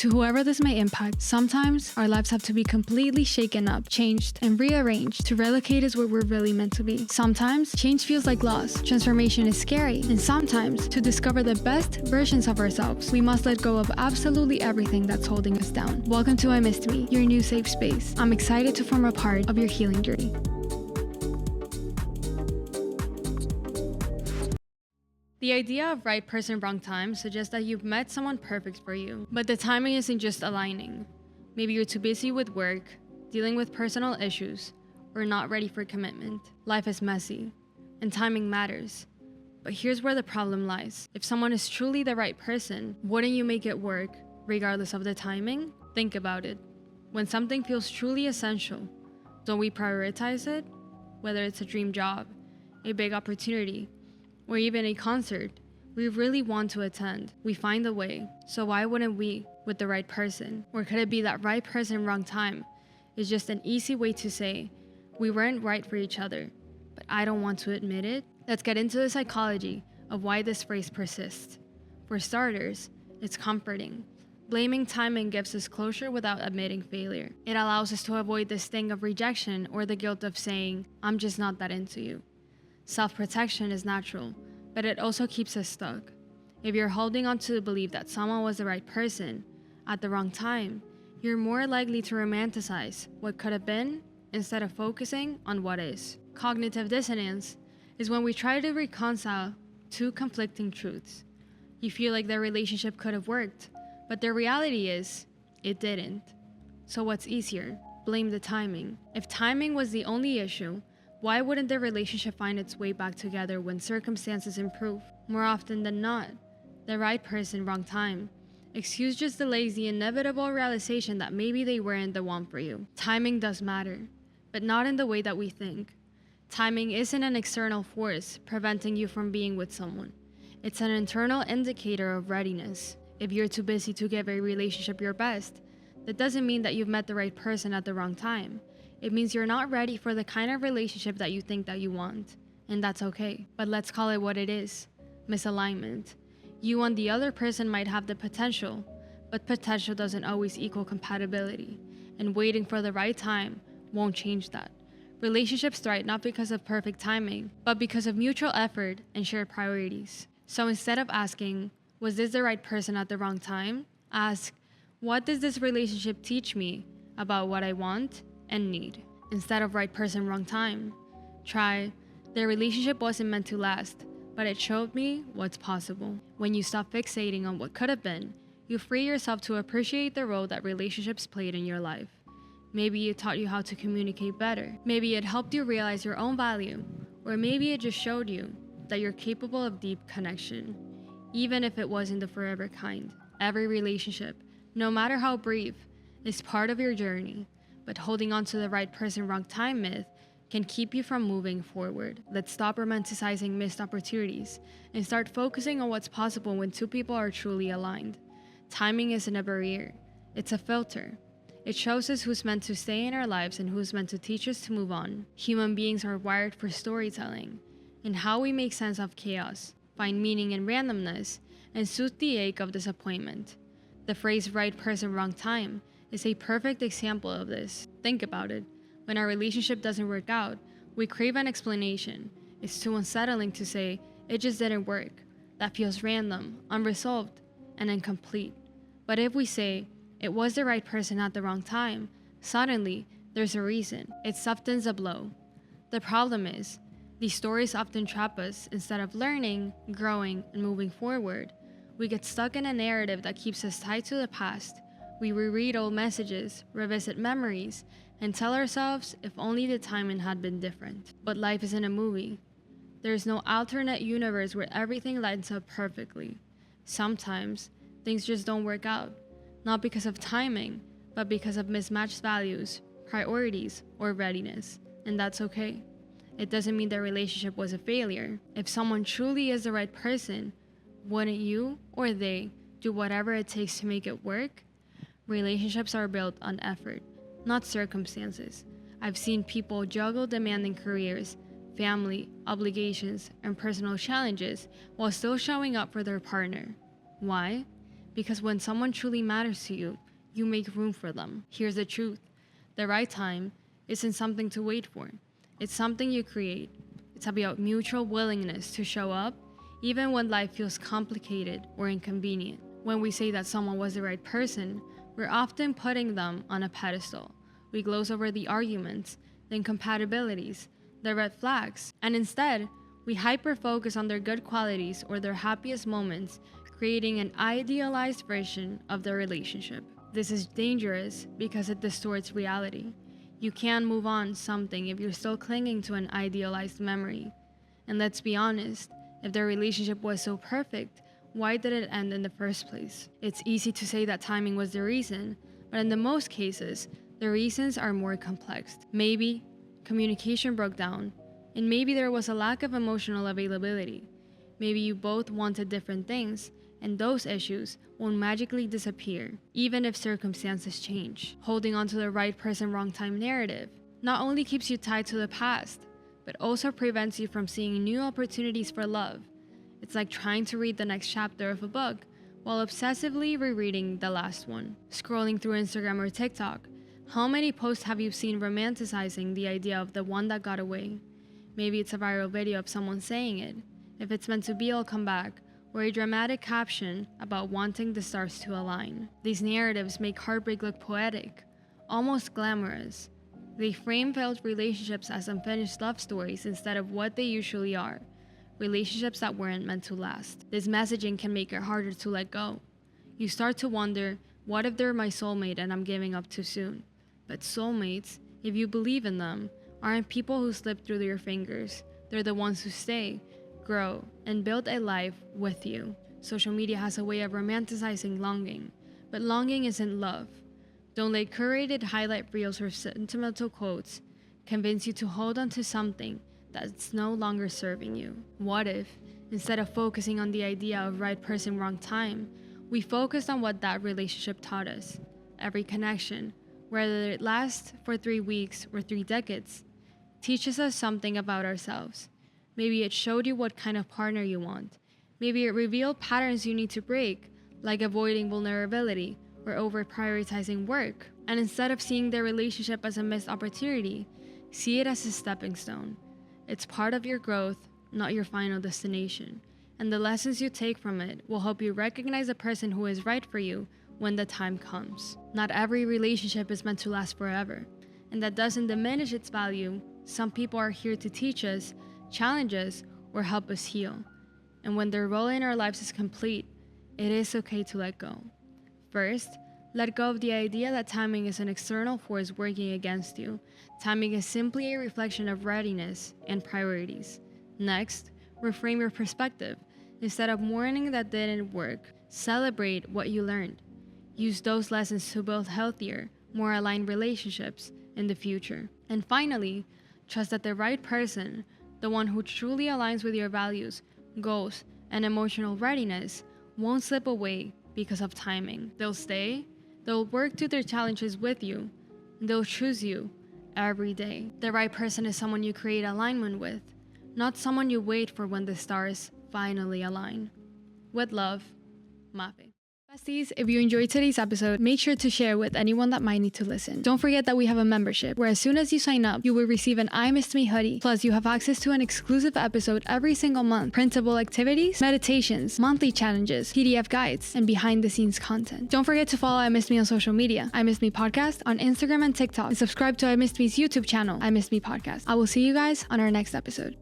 To whoever this may impact, sometimes our lives have to be completely shaken up, changed, and rearranged to relocate us where we're really meant to be. Sometimes change feels like loss, transformation is scary, and sometimes to discover the best versions of ourselves, we must let go of absolutely everything that's holding us down. Welcome to I Missed Me, your new safe space. I'm excited to form a part of your healing journey. The idea of right person, wrong time suggests that you've met someone perfect for you, but the timing isn't just aligning. Maybe you're too busy with work, dealing with personal issues, or not ready for commitment. Life is messy, and timing matters. But here's where the problem lies. If someone is truly the right person, wouldn't you make it work, regardless of the timing? Think about it. When something feels truly essential, don't we prioritize it? Whether it's a dream job, a big opportunity, or even a concert we really want to attend, we find a way. So why wouldn't we with the right person? Or could it be that right person, wrong time is just an easy way to say, we weren't right for each other, but I don't want to admit it? Let's get into the psychology of why this phrase persists. For starters, it's comforting. Blaming timing gives us closure without admitting failure. It allows us to avoid the sting of rejection or the guilt of saying, I'm just not that into you. Self-protection is natural, but it also keeps us stuck. If you're holding on to the belief that someone was the right person at the wrong time, you're more likely to romanticize what could have been instead of focusing on what is. Cognitive dissonance is when we try to reconcile two conflicting truths. You feel like the relationship could have worked, but the reality is, it didn't. So what's easier? Blame the timing. If timing was the only issue, why wouldn't the relationship find its way back together when circumstances improve? More often than not, the right person, wrong time. Excuse just delays the inevitable realization that maybe they weren't the one for you. Timing does matter, but not in the way that we think. Timing isn't an external force preventing you from being with someone. It's an internal indicator of readiness. If you're too busy to give a relationship your best, that doesn't mean that you've met the right person at the wrong time. It means you're not ready for the kind of relationship that you think that you want, and that's okay. But let's call it what it is: misalignment. You and the other person might have the potential, but potential doesn't always equal compatibility, and waiting for the right time won't change that. Relationships thrive not because of perfect timing, but because of mutual effort and shared priorities. So instead of asking, was this the right person at the wrong time? Ask, what does this relationship teach me about what I want and need? Instead of right person, wrong time, try, the relationship wasn't meant to last, but it showed me what's possible. When you stop fixating on what could have been, you free yourself to appreciate the role that relationships played in your life. Maybe it taught you how to communicate better. Maybe it helped you realize your own value. Or maybe it just showed you that you're capable of deep connection, even if it wasn't the forever kind. Every relationship, no matter how brief, is part of your journey. But holding on to the right person, wrong time myth can keep you from moving forward. Let's stop romanticizing missed opportunities and start focusing on what's possible when two people are truly aligned. Timing isn't a barrier, it's a filter. It shows us who's meant to stay in our lives and who's meant to teach us to move on. Human beings are wired for storytelling and how we make sense of chaos, find meaning in randomness, and soothe the ache of disappointment. The phrase right person, wrong time is a perfect example of this. Think about it. When our relationship doesn't work out, we crave an explanation. It's too unsettling to say, it just didn't work. That feels random, unresolved, and incomplete. But if we say, it was the right person at the wrong time, suddenly, there's a reason. It softens the blow. The problem is, these stories often trap us. Instead of learning, growing, and moving forward, we get stuck in a narrative that keeps us tied to the past. We reread old messages, revisit memories, and tell ourselves if only the timing had been different. But life isn't a movie. There is no alternate universe where everything lines up perfectly. Sometimes, things just don't work out, not because of timing, but because of mismatched values, priorities, or readiness. And that's okay. It doesn't mean the relationship was a failure. If someone truly is the right person, wouldn't you or they do whatever it takes to make it work? Relationships are built on effort, not circumstances. I've seen people juggle demanding careers, family, obligations, and personal challenges while still showing up for their partner. Why? Because when someone truly matters to you, you make room for them. Here's the truth. The right time isn't something to wait for. It's something you create. It's about mutual willingness to show up, even when life feels complicated or inconvenient. When we say that someone was the right person, we're often putting them on a pedestal. We gloss over the arguments, the incompatibilities, the red flags, and instead, we hyper-focus on their good qualities or their happiest moments, creating an idealized version of their relationship. This is dangerous because it distorts reality. You can't move on something if you're still clinging to an idealized memory. And let's be honest, if their relationship was so perfect, why did it end in the first place? It's easy to say that timing was the reason, but in the most cases, the reasons are more complex. Maybe communication broke down, and maybe there was a lack of emotional availability. Maybe you both wanted different things, and those issues won't magically disappear, even if circumstances change. Holding on to the right person, wrong time narrative not only keeps you tied to the past, but also prevents you from seeing new opportunities for love. It's like trying to read the next chapter of a book while obsessively rereading the last one. Scrolling through Instagram or TikTok, how many posts have you seen romanticizing the idea of the one that got away? Maybe it's a viral video of someone saying it. If it's meant to be, I'll come back, or a dramatic caption about wanting the stars to align. These narratives make heartbreak look poetic, almost glamorous. They frame failed relationships as unfinished love stories instead of what they usually are, relationships that weren't meant to last. This messaging can make it harder to let go. You start to wonder, what if they're my soulmate and I'm giving up too soon? But soulmates, if you believe in them, aren't people who slip through your fingers. They're the ones who stay, grow, and build a life with you. Social media has a way of romanticizing longing, but longing isn't love. Don't let curated highlight reels or sentimental quotes convince you to hold on to something that's no longer serving you. What if, instead of focusing on the idea of right person, wrong time, we focused on what that relationship taught us? Every connection, whether it lasts for 3 weeks or 3 decades, teaches us something about ourselves. Maybe it showed you what kind of partner you want. Maybe it revealed patterns you need to break, like avoiding vulnerability or over-prioritizing work. And instead of seeing their relationship as a missed opportunity, see it as a stepping stone. It's part of your growth, not your final destination. And the lessons you take from it will help you recognize the person who is right for you when the time comes. Not every relationship is meant to last forever, and that doesn't diminish its value. Some people are here to teach us, challenge us, or help us heal. And when their role in our lives is complete, it is okay to let go. First, let go of the idea that timing is an external force working against you. Timing is simply a reflection of readiness and priorities. Next, reframe your perspective. Instead of mourning that didn't work, celebrate what you learned. Use those lessons to build healthier, more aligned relationships in the future. And finally, trust that the right person, the one who truly aligns with your values, goals, and emotional readiness, won't slip away because of timing. They'll stay, they'll work through their challenges with you, and they'll choose you every day. The right person is someone you create alignment with, not someone you wait for when the stars finally align. With love, Mafe. Besties, if you enjoyed today's episode, make sure to share with anyone that might need to listen. Don't forget that we have a membership where as soon as you sign up, you will receive an I Missed Me hoodie. Plus, you have access to an exclusive episode every single month, printable activities, meditations, monthly challenges, PDF guides, and behind the scenes content. Don't forget to follow I Missed Me on social media, I Missed Me Podcast on Instagram and TikTok, and subscribe to I Missed Me's YouTube channel, I Missed Me Podcast. I will see you guys on our next episode.